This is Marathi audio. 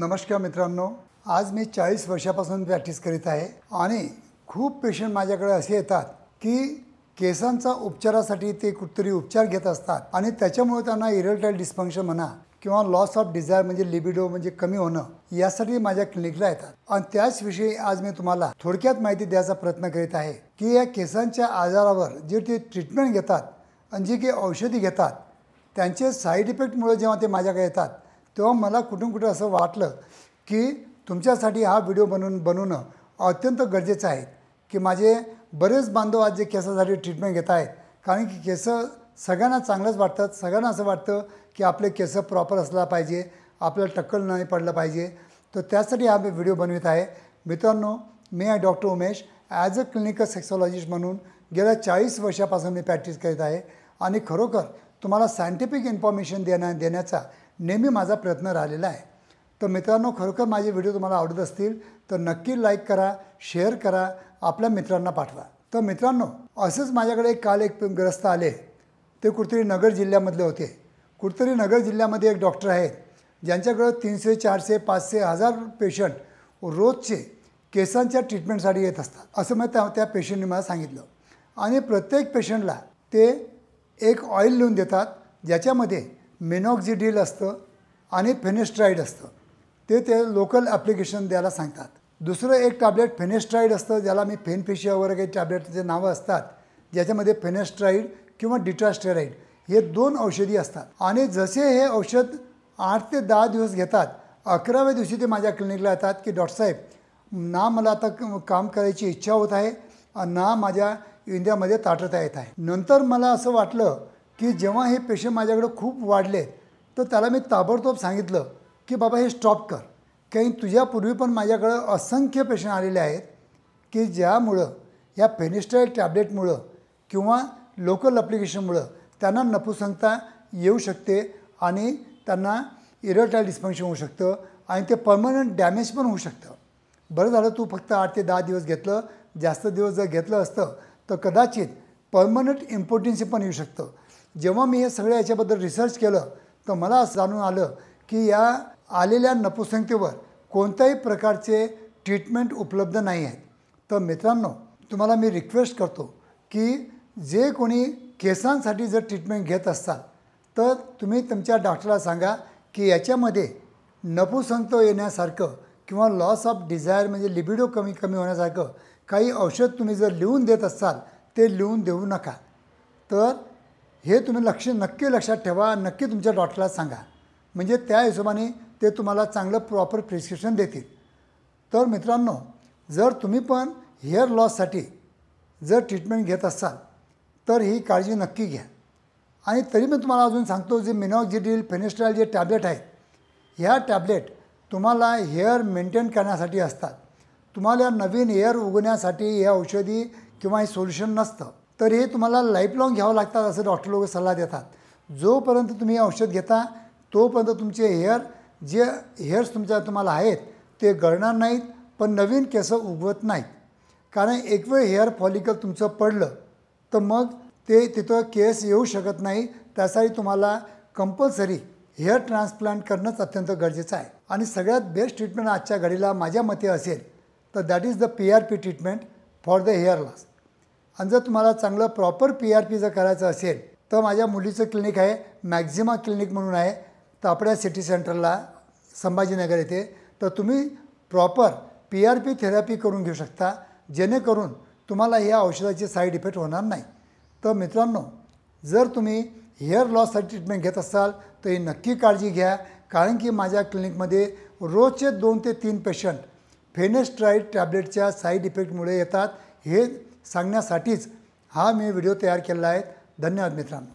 नमस्कार मित्रांनो, आज मी 40 वर्षापासून प्रॅक्टिस करीत आहे आणि खूप पेशंट माझ्याकडे असे येतात की केसांचा उपचारासाठी ते कुठतरी उपचार घेत असतात आणि त्याच्यामुळे त्यांना इरेक्टाईल डिस्फंक्शन म्हणा किंवा लॉस ऑफ डिझायर म्हणजे लिबिडो म्हणजे कमी होणं यासाठी माझ्या क्लिनिकला येतात आणि त्याच विषयी आज मी तुम्हाला थोडक्यात माहिती द्यायचा प्रयत्न करीत आहे की या केसांच्या आजारावर जे ते ट्रीटमेंट घेतात आणि जे काही औषधी घेतात त्यांचे साईड इफेक्टमुळे जेव्हा ते माझ्याकडे येतात तेव्हा मला कुठे असं वाटलं की तुमच्यासाठी हा व्हिडिओ बनवणं अत्यंत गरजेचं आहे की माझे बरेच बांधव आज जे केसासाठी ट्रीटमेंट घेत आहेत कारण की केस सगळ्यांना चांगलंच वाटतात, सगळ्यांना असं वाटतं की आपले केस प्रॉपर असला पाहिजे, आपल्याला टक्कल नाही पडलं पाहिजे. तर त्यासाठी हा व्हिडिओ बनवित आहे. मित्रांनो, मी आहे doctor Umesh. As a clinical sexologist म्हणून गेल्या 40 वर्षापासून मी प्रॅक्टिस करीत आहे आणि खरोखर तुम्हाला सायंटिफिक इन्फॉर्मेशन देण्याचा नेहमी माझा प्रयत्न राहिलेला आहे. तर मित्रांनो, खरोखर माझे व्हिडिओ तुम्हाला आवडत असतील तर नक्की लाईक करा, शेअर करा, आपल्या मित्रांना पाठवा. तर मित्रांनो, असंच माझ्याकडे काल एक ग्रस्त आले. ते कुठेतरी नगर जिल्ह्यामधले होते. कुठेतरी नगर जिल्ह्यामध्ये एक डॉक्टर आहेत ज्यांच्याकडे 300, 400, 500, 1000 पेशंट रोजचे केसांच्या ट्रीटमेंटसाठी येत असतात असं मग त्या पेशंटने मला सांगितलं. आणि प्रत्येक पेशंटला ते एक ऑइल लिहून देतात ज्याच्यामध्ये मिनॉक्सिडिल असतं आणि फेनेस्ट्राईड असतं. ते लोकल ॲप्लिकेशन द्यायला सांगतात. दुसरं एक टॅब्लेट फेनेस्ट्राईड असतं ज्याला मी फेनफिशिया वगैरे काही टॅब्लेटचे नावं असतात ज्याच्यामध्ये फेनेस्ट्राईड किंवा डिट्रास्टेराईड हे 2 औषधी असतात. आणि जसे हे औषध 8 ते 10 दिवस घेतात, 11व्या दिवशी ते माझ्या क्लिनिकला येतात की डॉक्टर साहेब, ना मला आता काम करायची इच्छा होत आहे ना माझ्या इंडियामध्ये ताठरता येत आहे. नंतर मला असं वाटलं की जेव्हा हे पेशंट माझ्याकडे खूप वाढले तर त्याला मी ताबडतोब सांगितलं की बाबा हे स्टॉप कर. काही तुझ्यापूर्वी पण माझ्याकडं असंख्य पेशंट आलेले आहेत की ज्यामुळं या फेनेस्ट्राईड टॅब्लेटमुळं किंवा लोकल ॲप्लिकेशनमुळं त्यांना नपुसंकता येऊ शकते आणि त्यांना इरेक्टाईल डिस्फंक्शन होऊ शकतं आणि ते परमनंट डॅमेज पण होऊ शकतं. बरं झालं तू फक्त 8 ते 10 दिवस घेतलं. जास्त दिवस जर घेतलं असतं तर कदाचित परमनंट इम्पोर्टन्सी पण येऊ शकतं. जेव्हा मी हे सगळं याच्याबद्दल रिसर्च केलं तर मला असं जाणून आलं की या आलेल्या नपुसंकतेवर कोणत्याही प्रकारचे ट्रीटमेंट उपलब्ध नाही आहेत. तर मित्रांनो, तुम्हाला मी रिक्वेस्ट करतो की जे कोणी केसांसाठी जर ट्रीटमेंट घेत असाल तर तुम्ही तुमच्या डॉक्टरला सांगा की याच्यामध्ये नपुसंकता येण्यासारखं किंवा लॉस ऑफ डिझायर म्हणजे लिबिडो कमी होण्यासारखं काही औषध तुम्ही जर लिहून देत असाल ते लिहून देऊ नका. तर हे तुम्ही नक्की लक्षात ठेवा. नक्की तुमच्या डॉक्टरला सांगा म्हणजे त्या हिशोबाने ते तुम्हाला चांगलं प्रॉपर प्रिस्क्रिप्शन देतील. तर मित्रांनो, जर तुम्ही पण हेअर लॉससाठी जर ट्रीटमेंट घेत असाल तर ही काळजी नक्की घ्या. आणि तरी मी तुम्हाला अजून सांगतो, जे मिनॉक्सिडिल फेनेस्ट्राईड जे टॅब्लेट आहेत ह्या टॅब्लेट तुम्हाला हेअर मेंटेन करण्यासाठी असतात. तुम्हाला नवीन हेअर उगवण्यासाठी हे औषधी किंवा हे सोल्युशन नसतं. तर हे तुम्हाला लाईफ लाँग घ्यावं लागतात असं डॉक्टर लोक सल्ला देतात. जोपर्यंत तुम्ही औषध घेता तोपर्यंत तुमचे हेअर्स तुम्हाला आहेत ते गळणार नाहीत, पण नवीन केस उगवत नाहीत. कारण एक वेळ हेअर फॉलिकल तुमचं पडलं तर मग ते तिथं केस येऊ शकत नाही. त्यासाठी तुम्हाला कंपल्सरी हेअर ट्रान्सप्लांट करणंच अत्यंत गरजेचं आहे. आणि सगळ्यात बेस्ट ट्रीटमेंट आजच्या घडीला माझ्या मते असेल तर that is the PRP treatment for the hair loss. आणि जर तुम्हाला चांगलं प्रॉपर PRP जर करायचं असेल तर माझ्या मुलीचं क्लिनिक आहे, मॅक्झिमा क्लिनिक म्हणून आहे तापड्या सिटी सेंटरला संभाजीनगर येथे. तर तुम्ही प्रॉपर PRP थेरपी करून घेऊ शकता जेणेकरून तुम्हाला या औषधाचे साईड इफेक्ट होणार नाही. तर मित्रांनो, जर तुम्ही हेअर लॉससाठी ट्रीटमेंट घेत असाल तर ही नक्की काळजी घ्या. कारण की माझ्या क्लिनिकमध्ये रोजचे 2 ते 3 पेशंट फेनेस्ट्राईड टॅब्लेटच्या साईड इफेक्टमुळे येतात. हे सांगण्यासाठीच हा मी व्हिडिओ तयार केला आहे. धन्यवाद मित्रांनो.